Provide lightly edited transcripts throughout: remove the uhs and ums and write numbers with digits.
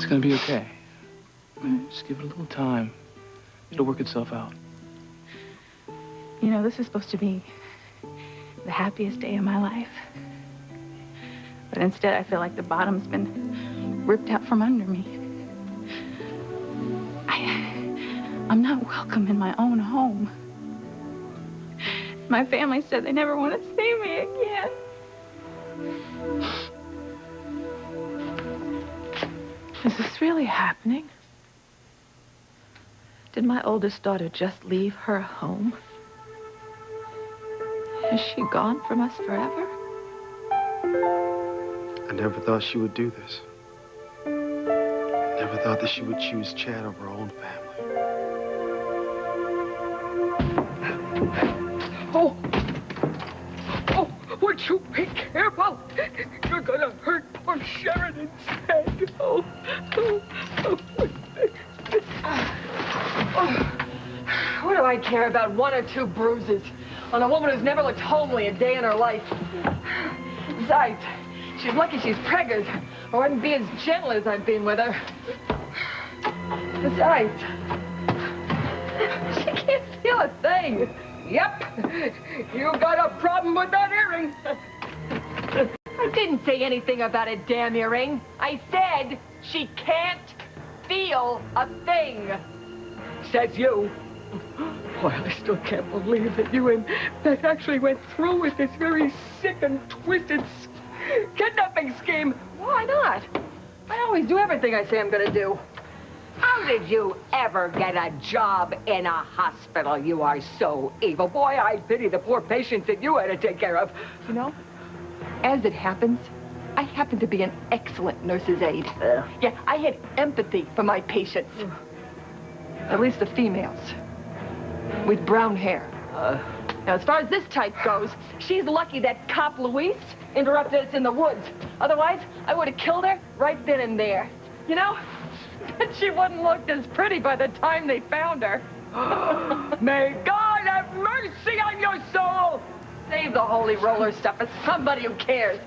gonna be okay. Just give it a little time. It'll work itself out. You know, this is supposed to be the happiest day of my life. But instead, I feel like the bottom's been ripped out from under me. I'm not welcome in my own home. My family said they never want to see me again. Is this really happening? Did my oldest daughter just leave her home? Is she gone from us forever? I never thought she would do this. Never thought that she would choose Chad over her own family. Oh, would you be careful? You're gonna hurt poor Sheridan's head. What do I care about one or two bruises on a woman who's never looked homely a day in her life? Besides, she's lucky she's preggers, or I wouldn't be as gentle as I've been with her. Besides, she can't feel a thing. Yep, you got a problem with that earring. I didn't say anything about a damn earring. I said she can't feel a thing. Says you. Boy, I still can't believe that you and Beth actually went through with this very sick and twisted kidnapping scheme. Why not? I always do everything I say I'm gonna do. How did you ever get a job in a hospital? You are so evil. Boy, I pity the poor patients that you had to take care of. You know, as it happens, I happen to be an excellent nurse's aide. Yeah, I had empathy for my patients. At least the females. With brown hair. Now, as far as this type goes, she's lucky that cop Luis interrupted us in the woods. Otherwise, I would have killed her right then and there. You know? But she wouldn't look as pretty by the time they found her. May God have mercy on your soul! Save the holy roller stuff for somebody who cares.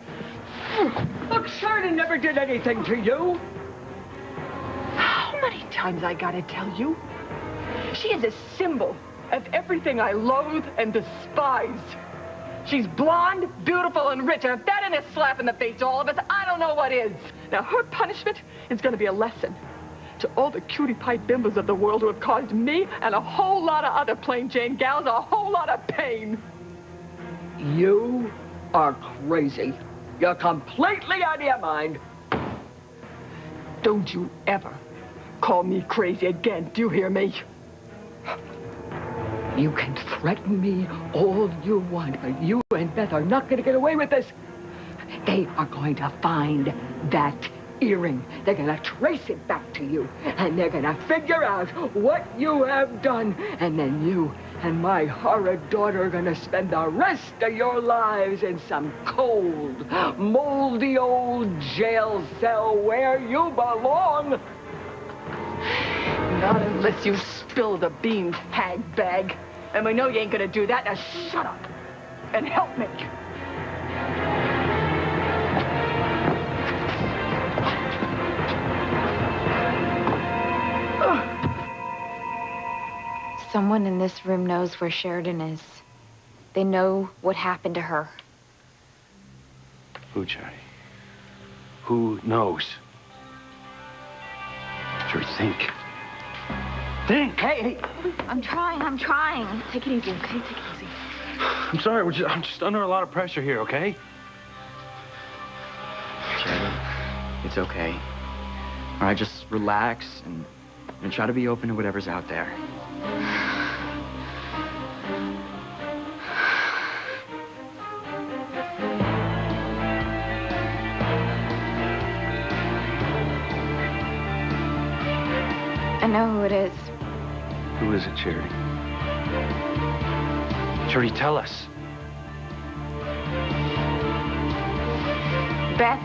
Look, Sheridan never did anything to you. How many times I gotta tell you? She is a symbol of everything I loathe and despise. She's blonde, beautiful, and rich, and if that ain't a slap in the face to all of us, I don't know what is. Now, her punishment is gonna be a lesson to all the cutie pie bimbos of the world who have caused me and a whole lot of other plain Jane gals a whole lot of pain. You are crazy. You're completely out of your mind. Don't you ever call me crazy again, do you hear me? You can threaten me all you want, but you and Beth are not going to get away with this. They are going to find that earring. They're going to trace it back to you, and they're going to figure out what you have done. And then you and my horrid daughter are going to spend the rest of your lives in some cold, moldy old jail cell where you belong. Not unless you spill the beans, hag bag. And we know you ain't gonna do that. Now shut up and help me. Someone in this room knows where Sheridan is. They know what happened to her. Who, Johnny? Who knows? Sure, think. Think! Hey! I'm trying. Take it easy, okay? Take it easy. I'm sorry, I'm just under a lot of pressure here, okay? Sheridan, it's okay. All right, just relax and try to be open to whatever's out there. I know who it is. Who is it, Charity? Charity, tell us. Beth,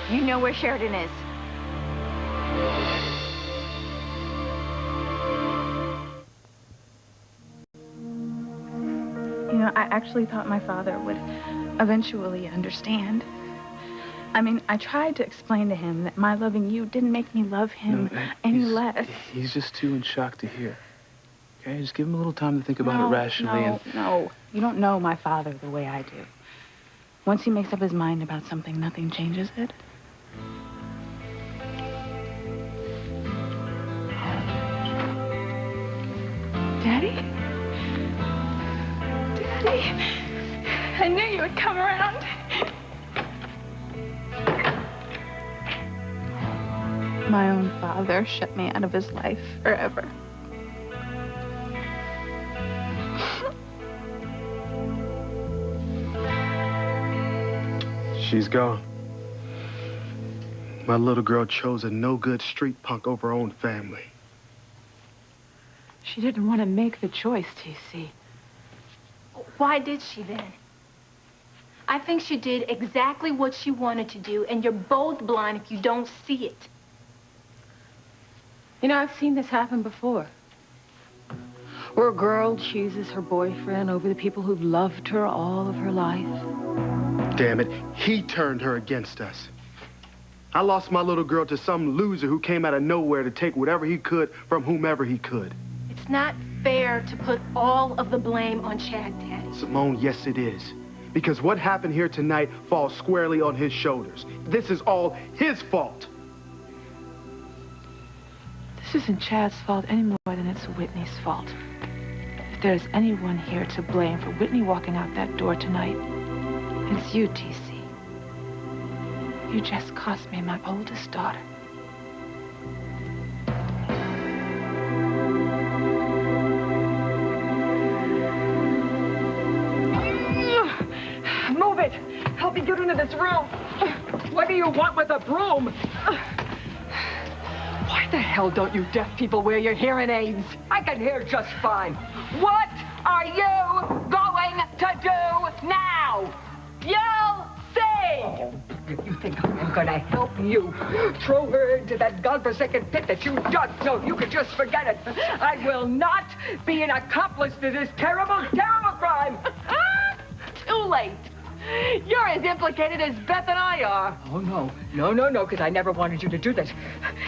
you know where Sheridan is. You know, I actually thought my father would eventually understand. I mean, I tried to explain to him that my loving you didn't make me love him any less. He's just too in shock to hear. Okay, just give him a little time to think about it rationally. No. You don't know my father the way I do. Once he makes up his mind about something, nothing changes it. Daddy? Daddy? I knew you would come around. My own father shut me out of his life forever. She's gone. My little girl chose a no-good street punk over her own family. She didn't want to make the choice, TC. Why did she then? I think she did exactly what she wanted to do, and you're both blind if you don't see it. You know, I've seen this happen before. Where a girl chooses her boyfriend over the people who've loved her all of her life. Damn it, he turned her against us. I lost my little girl to some loser who came out of nowhere to take whatever he could from whomever he could. It's not fair to put all of the blame on Chad, Daddy. Simone, yes it is. Because what happened here tonight falls squarely on his shoulders. This is all his fault. This isn't Chad's fault any more than it's Whitney's fault. If there's anyone here to blame for Whitney walking out that door tonight, it's you, TC. You just cost me my oldest daughter. Move it! Help me get into this room! What do you want with a broom? Why the hell don't you deaf people wear your hearing aids? I can hear just fine. What are you going to do now? You'll see! You think I'm gonna help you throw her into that godforsaken pit that you dug so you could just forget it? I will not be an accomplice to this terrible, terrible crime! Too late. You're as implicated as Beth and I are. Oh, no, because I never wanted you to do this.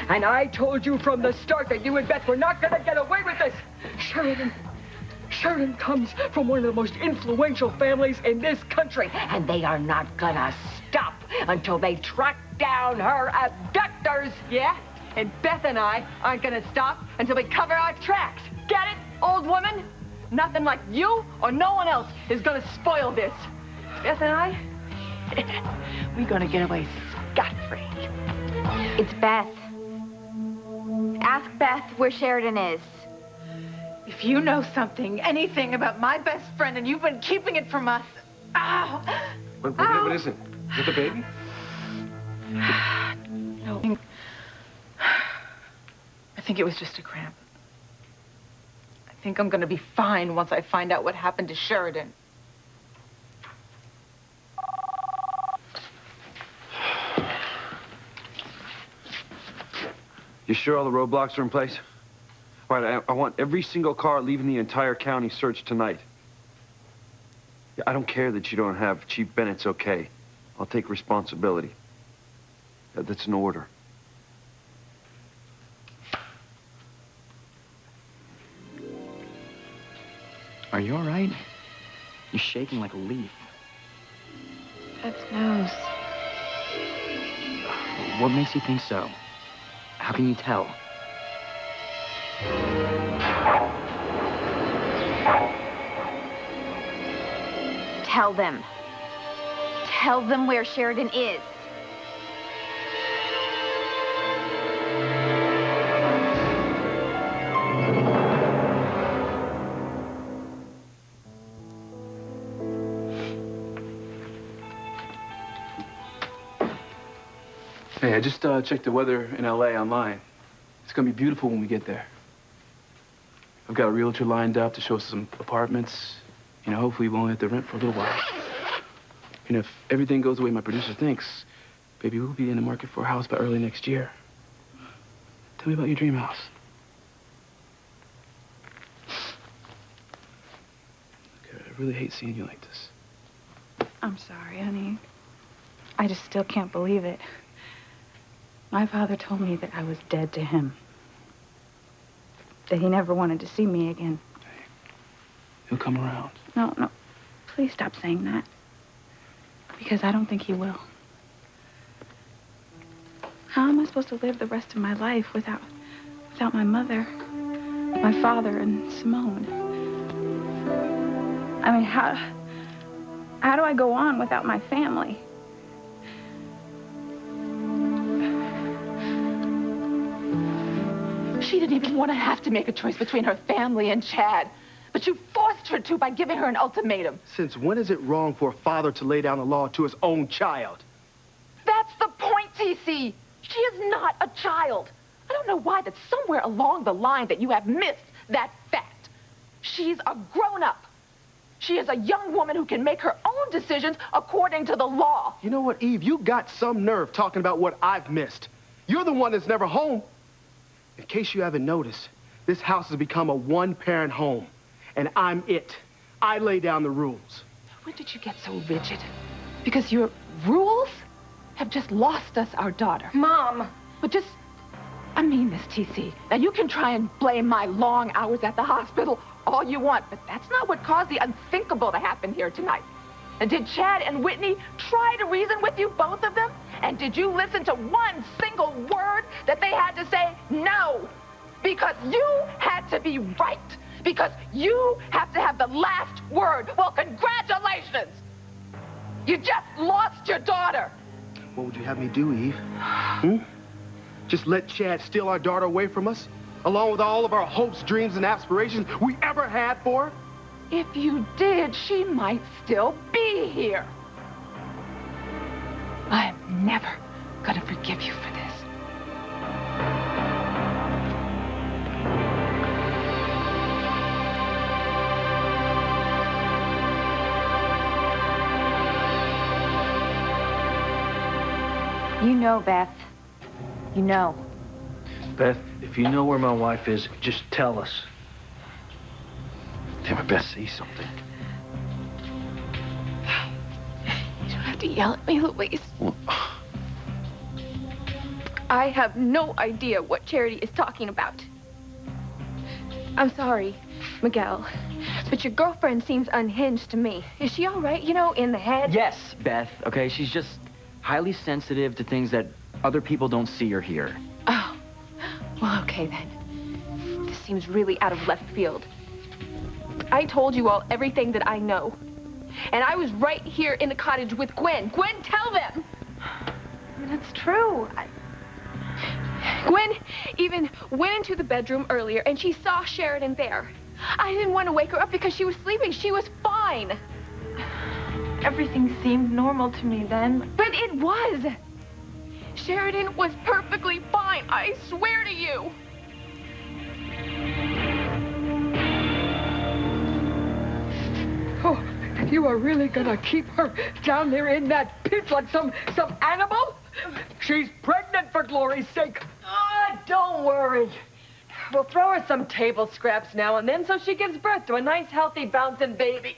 And I told you from the start that you and Beth were not gonna get away with this. Sheridan comes from one of the most influential families in this country, And they are not gonna stop until they track down her abductors. Yeah? And Beth and I aren't gonna stop until we cover our tracks. Get it, old woman? Nothing like you or no one else is gonna spoil this. Beth and I, we're gonna get away scot-free. It's Beth. Ask Beth where Sheridan is. If you know something, anything about my best friend, and you've been keeping it from us. Ow! What is it? Is it the baby? No. I think it was just a cramp. I think I'm gonna be fine once I find out what happened to Sheridan. You sure all the roadblocks are in place? All right, I want every single car leaving the entire county searched tonight. Yeah, I don't care that you don't have Chief Bennett's okay. I'll take responsibility. That's an order. Are you all right? You're shaking like a leaf. Beth knows. What makes you think so? How can you tell? Tell them. Tell them where Sheridan is. Hey, I just checked the weather in LA online. It's gonna be beautiful when we get there. I've got a realtor lined up to show us some apartments. You know, hopefully we won't have to rent for a little while. And if everything goes the way my producer thinks, baby, we'll be in the market for a house by early next year. Tell me about your dream house. Okay, I really hate seeing you like this. I'm sorry, honey. I I just still can't believe it. My father told me that I was dead to him. That he never wanted to see me again. He'll come around. No, no. Please stop saying that. Because I don't think he will. How am I supposed to live the rest of my life without my mother, my father, and Simone? I mean, how do I go on without my family? She didn't even want to have to make a choice between her family and Chad. But you forced her to by giving her an ultimatum. Since when is it wrong for a father to lay down the law to his own child? That's the point, TC. She is not a child. I don't know why that's somewhere along the line that you have missed that fact. She's a grown-up. She is a young woman who can make her own decisions according to the law. You know what, Eve? You got some nerve talking about what I've missed. You're the one that's never home. In case you haven't noticed, this house has become a one-parent home. And I'm it. I lay down the rules. When did you get so rigid? Because your rules have just lost us our daughter. Mom! But just, I mean this, TC. Now, you can try and blame my long hours at the hospital all you want, but that's not what caused the unthinkable to happen here tonight. And did Chad and Whitney try to reason with you, both of them? And did you listen to one single word that they had to say? No. Because you had to be right. Because you have to have the last word. Well, congratulations. You just lost your daughter. What would you have me do, Eve? Just let Chad steal our daughter away from us? Along with all of our hopes, dreams, and aspirations we ever had for her? If you did, she might still be here. I'm never gonna forgive you for this. You know, Beth. You know. Beth, if you know where my wife is, just tell us. Damn, I best say something. You don't have to yell at me, Louise. Well, I have no idea what Charity is talking about. I'm sorry, Miguel, but your girlfriend seems unhinged to me. Is she all right, you know, in the head? Yes, Beth, okay? She's just highly sensitive to things that other people don't see or hear. Oh, well, okay then. This seems really out of left field. I told you all everything that I know. And I was right here in the cottage with Gwen. Gwen, tell them! That's true. Gwen even went into the bedroom earlier and she saw Sheridan there. I didn't want to wake her up because she was sleeping. She was fine. Everything seemed normal to me then. But it was. Sheridan was perfectly fine. I swear to you. Oh, you are really gonna keep her down there in that pit like some animal? She's pregnant, for glory's sake. Ah, don't worry. We'll throw her some table scraps now and then so she gives birth to a nice, healthy, bouncing baby.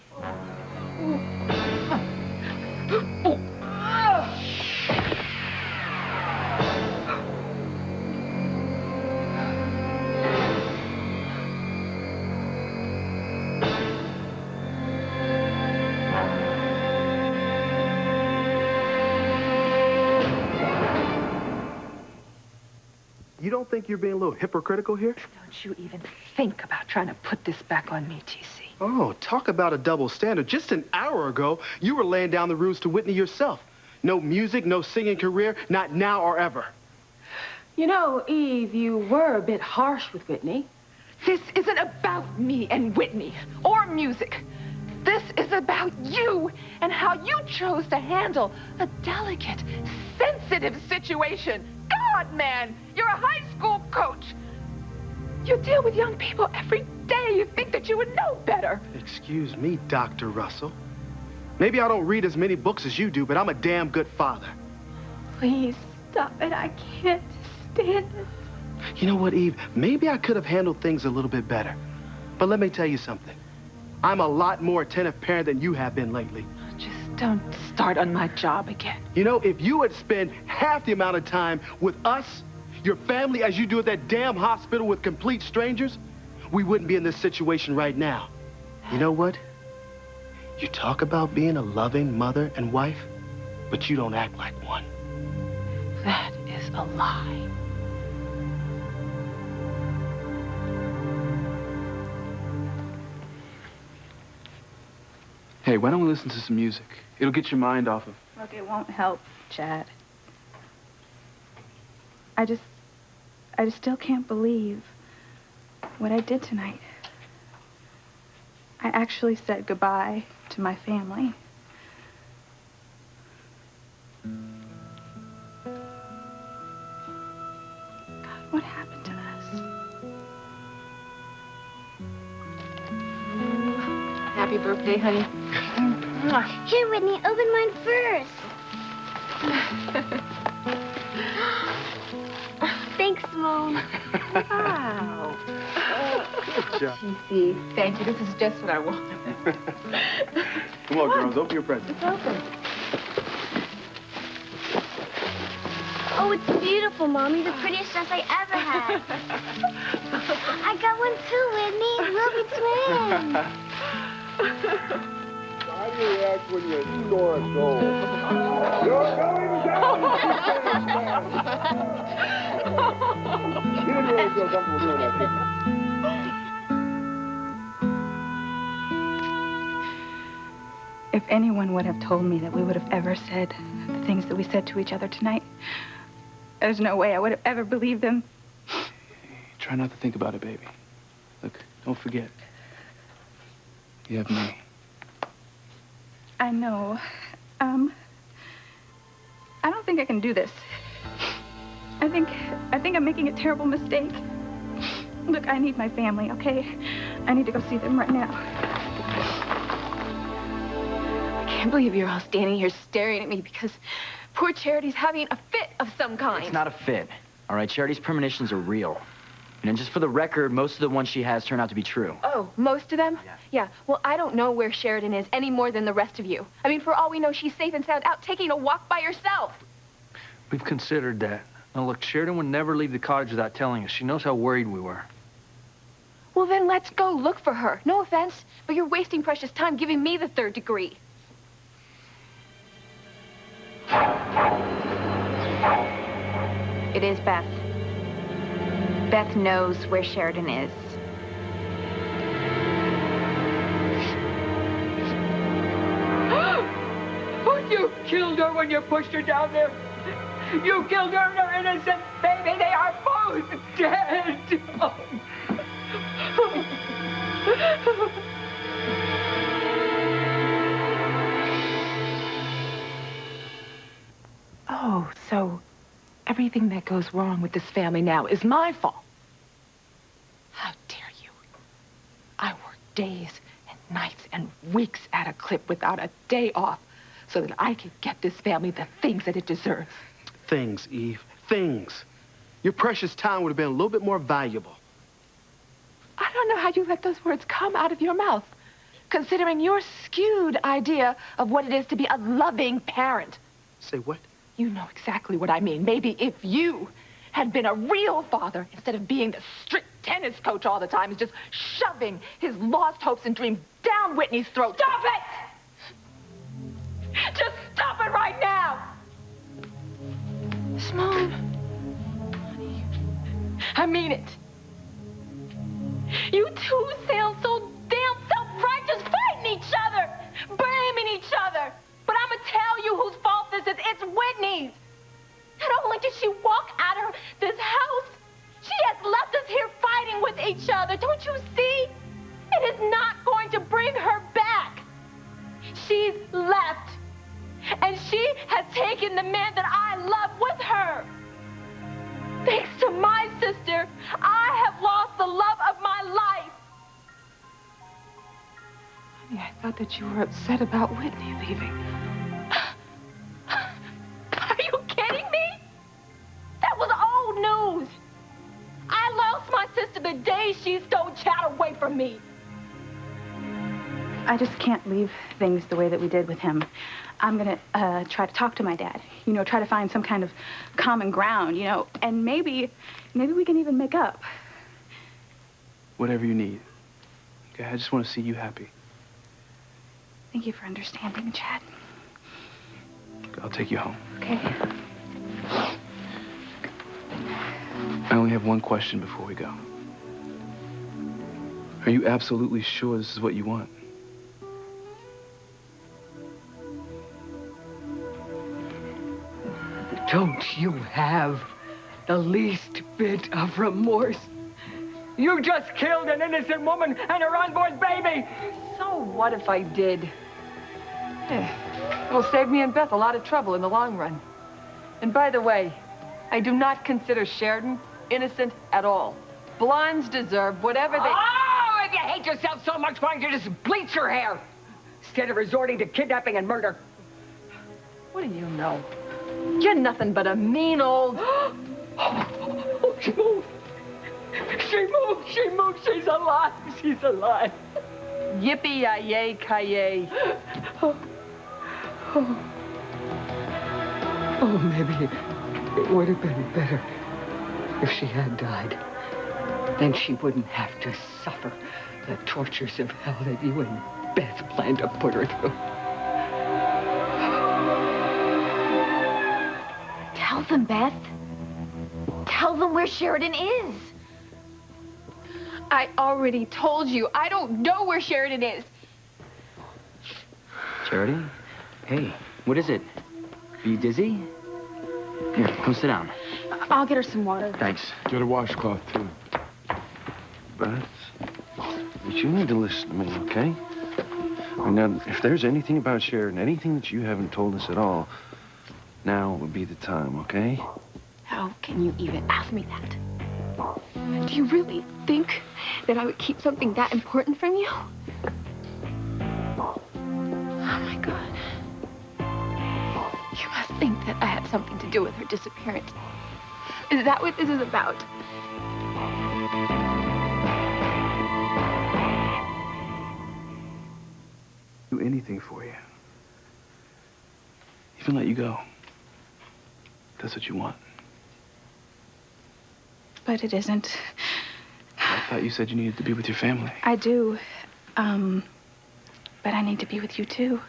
You don't think you're being a little hypocritical here? Don't you even think about trying to put this back on me, TC. Oh, talk about a double standard. Just an hour ago, you were laying down the rules to Whitney yourself. No music, no singing career, not now or ever. You know, Eve, you were a bit harsh with Whitney. This isn't about me and Whitney or music. This is about you and how you chose to handle a delicate, sensitive situation. God, man, you're a high school coach. You deal with young people every day. You think that you would know better. Excuse me, Dr. Russell. Maybe I don't read as many books as you do, but I'm a damn good father. Please, stop it. I can't stand it. You know what, Eve? Maybe I could have handled things a little bit better. But let me tell you something. I'm a lot more attentive parent than you have been lately. Just Don't start on my job again. You know, if you had spent half the amount of time with us, your family, as you do at that damn hospital with complete strangers, we wouldn't be in this situation right now. You know what? You talk about being a loving mother and wife, but you don't act like one. That is a lie. Hey, why don't we listen to some music? It'll get your mind off of... Look, it won't help, Chad. I just still can't believe what I did tonight. I actually said goodbye to my family. God, what happened to us? Happy birthday, honey. Here, Whitney, open mine first. Thanks, Mom. Wow. Good job. TC, thank you. This is just what I wanted. Come on, girls, open your present. It's open. Oh, it's beautiful, Mommy. The prettiest dress I ever had. I got one too, Whitney. We'll be twins. How do you react when you score a goal? You're going down! You didn't really feel comfortable doing that, did you? If anyone would have told me that we would have ever said the things that we said to each other tonight, there's no way I would have ever believed them. Try not to think about it, baby. Look, don't forget. You have me. I know. I don't think I can do this. I think I'm making a terrible mistake. Look, I need my family, okay? I need to go see them right now. I can't believe you're all standing here staring at me because poor Charity's having a fit of some kind. It's not a fit. All right, Charity's premonitions are real. And just for the record, most of the ones she has turn out to be true. Oh, most of them? Yeah. Well, I don't know where Sheridan is any more than the rest of you. I mean, for all we know, she's safe and sound out taking a walk by herself. We've considered that. Now, look, Sheridan would never leave the cottage without telling us. She knows how worried we were. Well, then let's go look for her. No offense, but you're wasting precious time giving me the third degree. It is Beth. Beth knows where Sheridan is. Oh, you killed her when you pushed her down there. You killed her and her innocent baby. They are both dead. Oh, so everything that goes wrong with this family now is my fault. How dare you? I work days and nights and weeks at a clip without a day off so that I could get this family the things that it deserves. Things, Eve. Things. Your precious time would have been a little bit more valuable. I don't know how you let those words come out of your mouth, considering your skewed idea of what it is to be a loving parent. Say what? You know exactly what I mean. Maybe if you had been a real father, instead of being the strict tennis coach all the time, is just shoving his lost hopes and dreams down Whitney's throat. Stop it! Just stop it right now! Simone. Honey. I mean it. You two sound so damn self-righteous, fighting each other, blaming each other. But I'm gonna tell you whose fault this is. It's Whitney's. Not only did she walk out of this house, she has left us here fighting with each other. Don't you see? It is not going to bring her back. She's left. And she has taken the man that I love with her. Thanks to my sister, I have lost the love of my life. Honey, I thought that you were upset about Whitney leaving. Are you kidding me? That was old news. I lost my sister the day she stole Chad away from me. I just can't leave things the way that we did with him. I'm gonna try to talk to my dad. You know, try to find some kind of common ground, you know, and maybe we can even make up. Whatever you need. Okay, I just want to see you happy. Thank you for understanding, Chad. I'll take you home. Okay. I only have one question before we go. Are you absolutely sure this is what you want? Don't you have the least bit of remorse? You just killed an innocent woman and her unborn baby! So what if I did? It'll save me and Beth a lot of trouble in the long run. And by the way, I do not consider Sheridan innocent at all. Blondes deserve whatever they... Oh, if you hate yourself so much, why don't you just bleach your hair? Instead of resorting to kidnapping and murder. What do you know? You're nothing but a mean old... Oh, she moved. She moved. She moved. She's alive. She's alive. Yippee-yi-yay-ki-yay. Oh, maybe it would have been better if she had died. Then she wouldn't have to suffer the tortures of hell that you and Beth planned to put her through. Tell them, Beth. Tell them where Sheridan is. I already told you. I don't know where Sheridan is. Charity? Hey, what is it? Are you dizzy? Here, come sit down. I'll get her some water. Thanks. Get a washcloth, too. Beth, you need to listen to me, okay? Now, if there's anything about Sheridan, anything that you haven't told us at all, now would be the time, okay? How can you even ask me that? Do you really think that I would keep something that important from you? Oh, my God. You must think that I had something to do with her disappearance. Is that what this is about? Do anything for you. Even let you go. That's what you want. But it isn't. I thought you said you needed to be with your family. I do. But I need to be with you, too.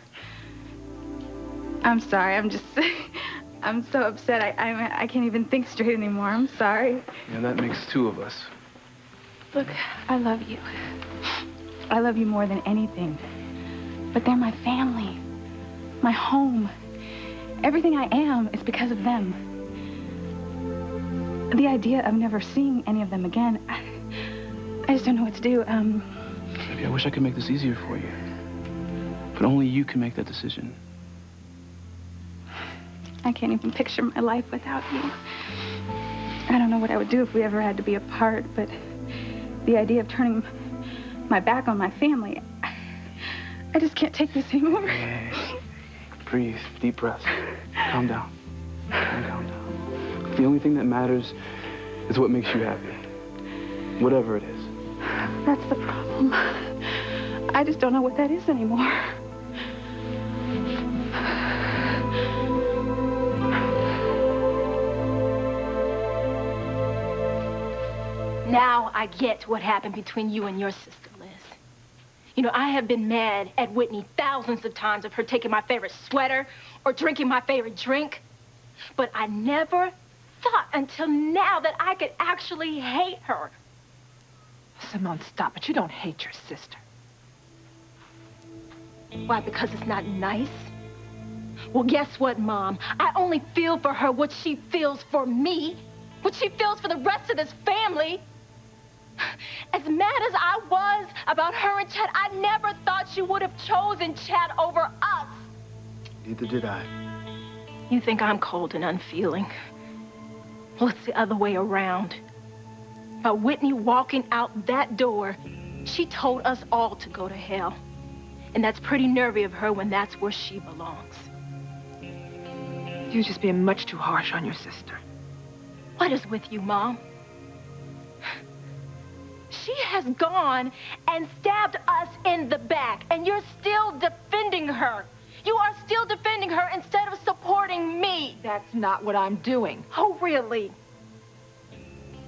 I'm sorry. I'm so upset. I can't even think straight anymore. I'm sorry. Yeah, that makes two of us. Look, I love you. I love you more than anything. But they're my family, my home. Everything I am is because of them. The idea of never seeing any of them again, I just don't know what to do. Maybe I wish I could make this easier for you. But only you can make that decision. I can't even picture my life without you. I don't know what I would do if we ever had to be apart, but the idea of turning my back on my family, I just can't take this anymore. Hey, breathe, deep breaths. Calm down. Calm down. The only thing that matters is what makes you happy. Whatever it is. That's the problem. I just don't know what that is anymore. Now I get what happened between you and your sister, Liz. You know, I have been mad at Whitney thousands of times of her taking my favorite sweater or drinking my favorite drink. But I never thought until now that I could actually hate her. Simone, stop it. You don't hate your sister. Why, because it's not nice? Well, guess what, Mom? I only feel for her what she feels for me, what she feels for the rest of this family. As mad as I was about her and Chad, I never thought she would have chosen Chad over us. Neither did I. You think I'm cold and unfeeling? Well, it's the other way around. By Whitney walking out that door, she told us all to go to hell. And that's pretty nervy of her when that's where she belongs. You're just being much too harsh on your sister. What is with you, Mom? She has gone and stabbed us in the back, and you're still defending her. You are still defending her instead of supporting me. That's not what I'm doing. Oh, really?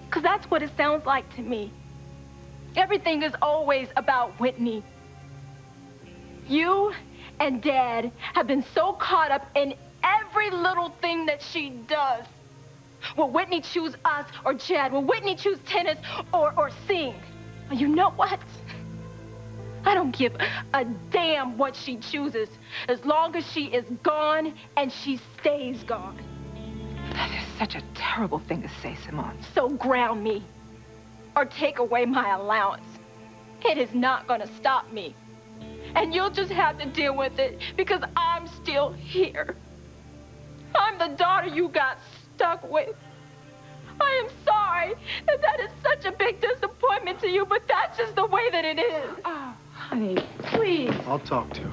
Because that's what it sounds like to me. Everything is always about Whitney. You and Dad have been so caught up in every little thing that she does. Will Whitney choose us or Chad? Will Whitney choose tennis or sing? Well, you know what? I don't give a damn what she chooses, as long as she is gone and she stays gone. That is such a terrible thing to say, Simone. So ground me, or take away my allowance. It is not going to stop me. And you'll just have to deal with it, because I'm still here. I'm the daughter you got stuck with. I am sorry that is such a big disappointment to you, but that's just the way that it is. Oh, honey, please. I'll talk to her.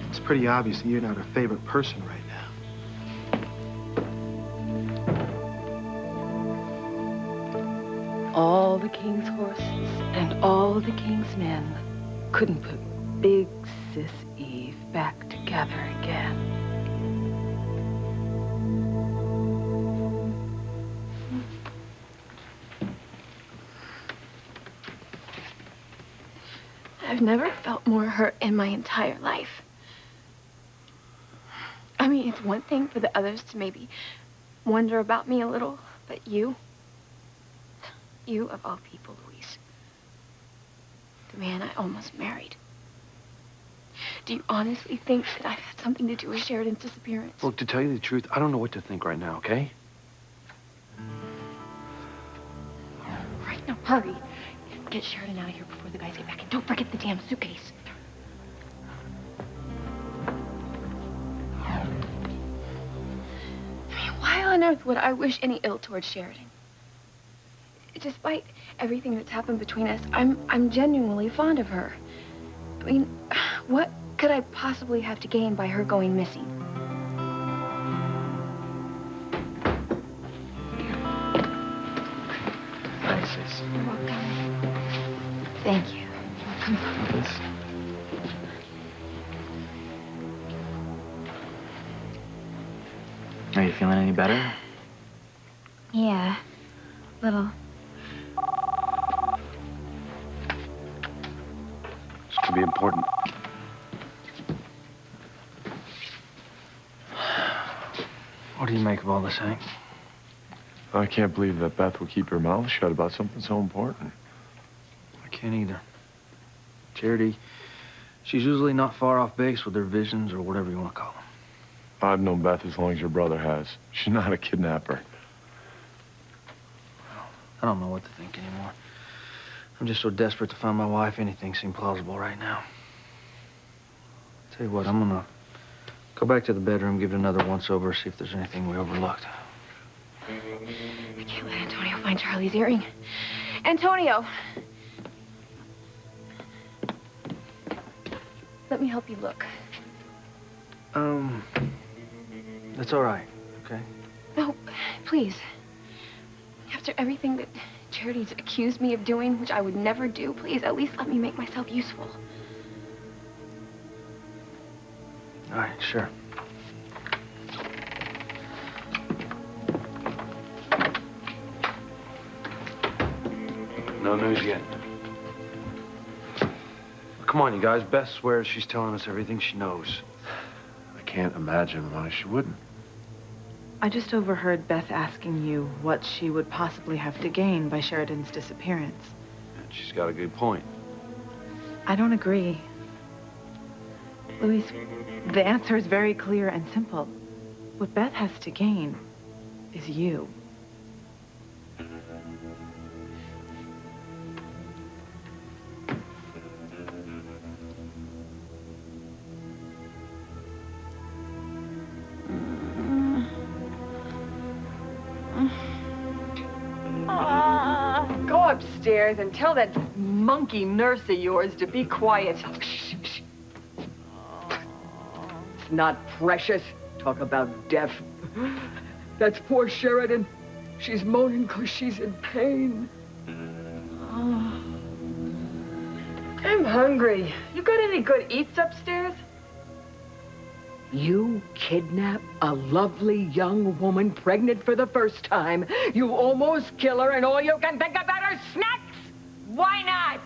It's pretty obvious that you're not her favorite person right now. All the king's horses and all the king's men couldn't put Big Sis Eve back together again. I've never felt more hurt in my entire life. I mean, it's one thing for the others to maybe wonder about me a little, but you of all people, Luis, the man I almost married. Do you honestly think that I've had something to do with Sheridan's disappearance? Look, to tell you the truth, I don't know what to think right now, okay? Right, now hurry. Get Sheridan out of here before the guys get back, and don't forget the damn suitcase. I mean, why on earth would I wish any ill towards Sheridan? Despite everything that's happened between us, I'm genuinely fond of her. I mean, what could I possibly have to gain by her going missing? Thanks, sis. You're welcome. Thank you. Come on. Are you feeling any better? Yeah, little. This could be important. What do you make of all this, Hank? I can't believe that Beth would keep her mouth shut about something so important. I can't either. Charity, she's usually not far off base with her visions or whatever you want to call them. I've known Beth as long as your brother has. She's not a kidnapper. I don't know what to think anymore. I'm just so desperate to find my wife, anything seems plausible right now. Tell you what, I'm gonna go back to the bedroom, give it another once-over, see if there's anything we overlooked. I can't let Antonio find Charlie's earring. Antonio! Let me help you look. That's all right, okay? No, please. After everything that Charity's accused me of doing, which I would never do, please, at least let me make myself useful. All right, sure. No news yet. Come on, you guys. Beth swears she's telling us everything she knows. I can't imagine why she wouldn't. I just overheard Beth asking you what she would possibly have to gain by Sheridan's disappearance. And she's got a good point. I don't agree. Luis, the answer is very clear and simple. What Beth has to gain is you. Go upstairs and tell that monkey nurse of yours to be quiet. It's not precious. Talk about death. That's poor Sheridan. She's moaning because she's in pain. I'm hungry. You got any good eats upstairs? You kidnap a lovely young woman pregnant for the first time. You almost kill her, and all you can think about are snacks? Why not?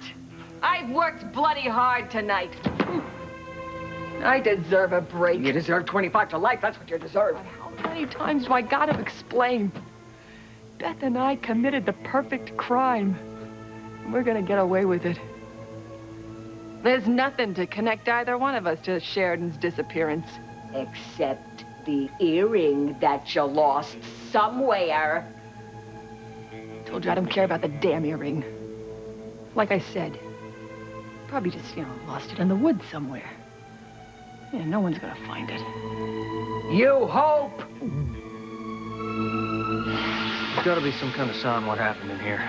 I've worked bloody hard tonight. I deserve a break. You deserve 25 to life. That's what you deserve. How many times do I gotta explain? Beth and I committed the perfect crime. We're gonna get away with it. There's nothing to connect either one of us to Sheridan's disappearance. Except the earring that you lost somewhere. Told you I don't care about the damn earring. Like I said, probably just, lost it in the woods somewhere. Yeah, no one's gonna find it. You hope! There's gotta be some kind of sign what happened in here.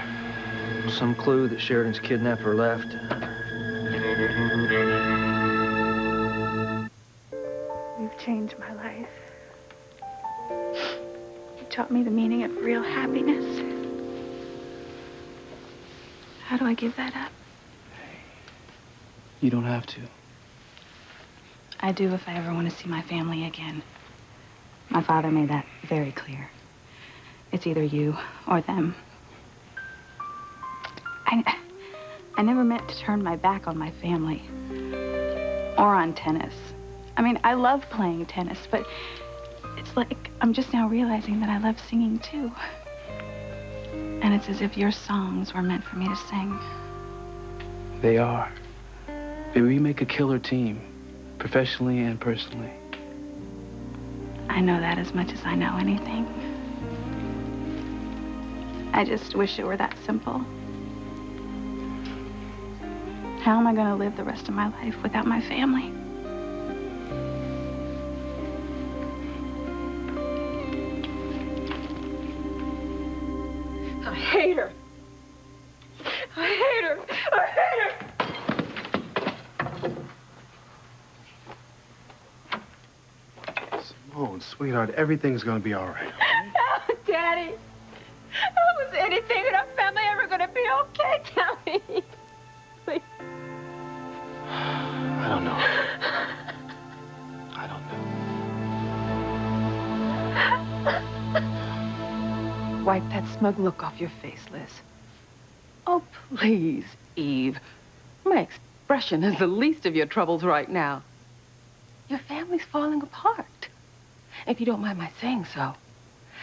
Some clue that Sheridan's kidnapper left. You've changed my life. You taught me the meaning of real happiness. How do I give that up? You don't have to. I do if I ever want to see my family again. My father made that very clear. It's either you or them. I never meant to turn my back on my family or on tennis. I mean, I love playing tennis, but it's like I'm just now realizing that I love singing too. And it's as if your songs were meant for me to sing. They are. Baby, we make a killer team, professionally and personally. I know that as much as I know anything. I just wish it were that simple. How am I going to live the rest of my life without my family? I hate her. I hate her. I hate her. Simone, sweetheart, everything's gonna be all right. Oh, Daddy. How was anything in our family ever going to be okay? Tell me. Please. I don't know. I don't know. Wipe that smug look off your face, Liz. Oh, please, Eve. My expression is the least of your troubles right now. Your family's falling apart. If you don't mind my saying so,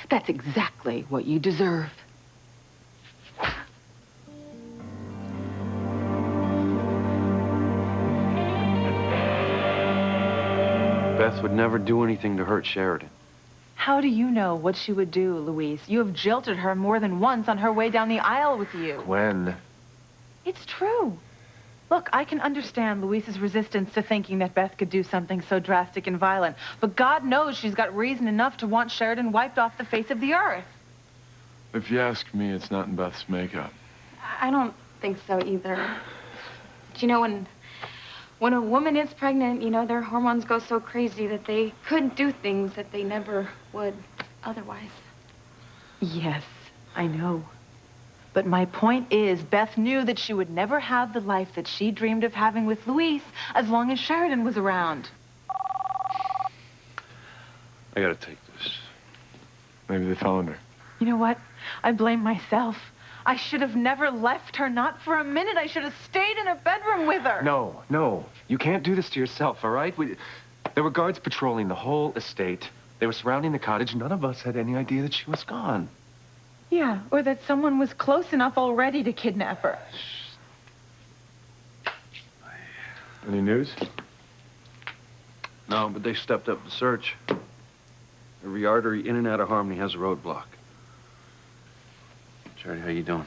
that's exactly what you deserve. Beth would never do anything to hurt Sheridan. How do you know what she would do, Louise? You have jilted her more than once on her way down the aisle with you. When? It's true. Look, I can understand Louise's resistance to thinking that Beth could do something so drastic and violent, but God knows she's got reason enough to want Sheridan wiped off the face of the earth. If you ask me, it's not in Beth's makeup. I don't think so either. Do you know, when a woman is pregnant, their hormones go so crazy that they could do things that they never would otherwise. Yes, I know. But my point is, Beth knew that she would never have the life that she dreamed of having with Louise as long as Sheridan was around. I gotta take this. Maybe they found her. You know what? I blame myself. I should have never left her, not for a minute. I should have stayed in a bedroom with her. No. You can't do this to yourself, all right? There were guards patrolling the whole estate. They were surrounding the cottage. None of us had any idea that she was gone. Yeah, or that someone was close enough already to kidnap her. Any news? No, but they stepped up the search. Every artery in and out of Harmony has a roadblock. Charity, how you doing?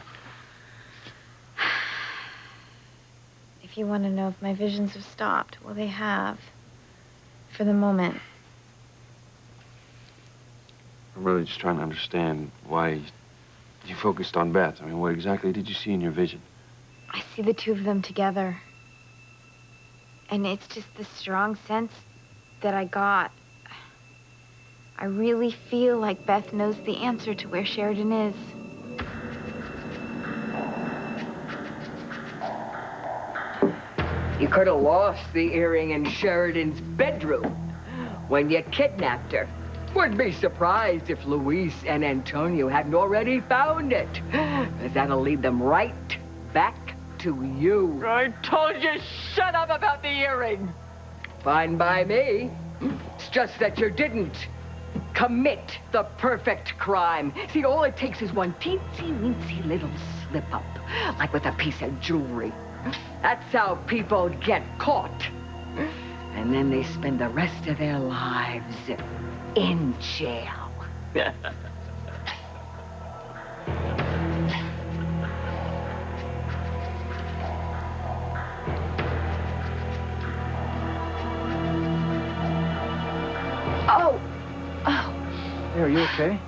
If you want to know if my visions have stopped, well, they have. For the moment. I'm really just trying to understand why you focused on Beth. I mean, what exactly did you see in your vision? I see the two of them together. And it's just the strong sense that I got. I really feel like Beth knows the answer to where Sheridan is. You could have lost the earring in Sheridan's bedroom when you kidnapped her. Would be surprised if Luis and Antonio hadn't already found it. Because that'll lead them right back to you. I told you, shut up about the earring. Fine by me. It's just that you didn't commit the perfect crime. See, all it takes is one teensy-weensy little slip-up, like with a piece of jewelry. That's how people get caught. And then they spend the rest of their lives in jail. Oh. Hey, are you okay?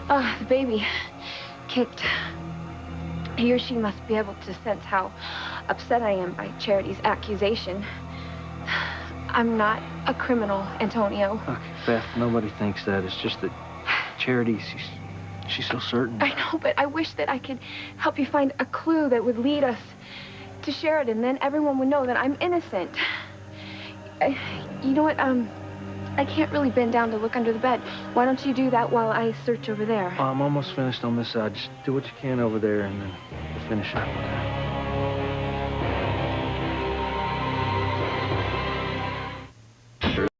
The baby kicked. He or she must be able to sense how upset I am by Charity's accusation. I'm not a criminal, Antonio. Okay, Beth, nobody thinks that. It's just that Charity, she's so certain. I know, but I wish that I could help you find a clue that would lead us to Sheridan. Then everyone would know that I'm innocent. You know what, I can't really bend down to look under the bed. Why don't you do that while I search over there? I'm almost finished on this side. Just do what you can over there, and then we'll finish up with that.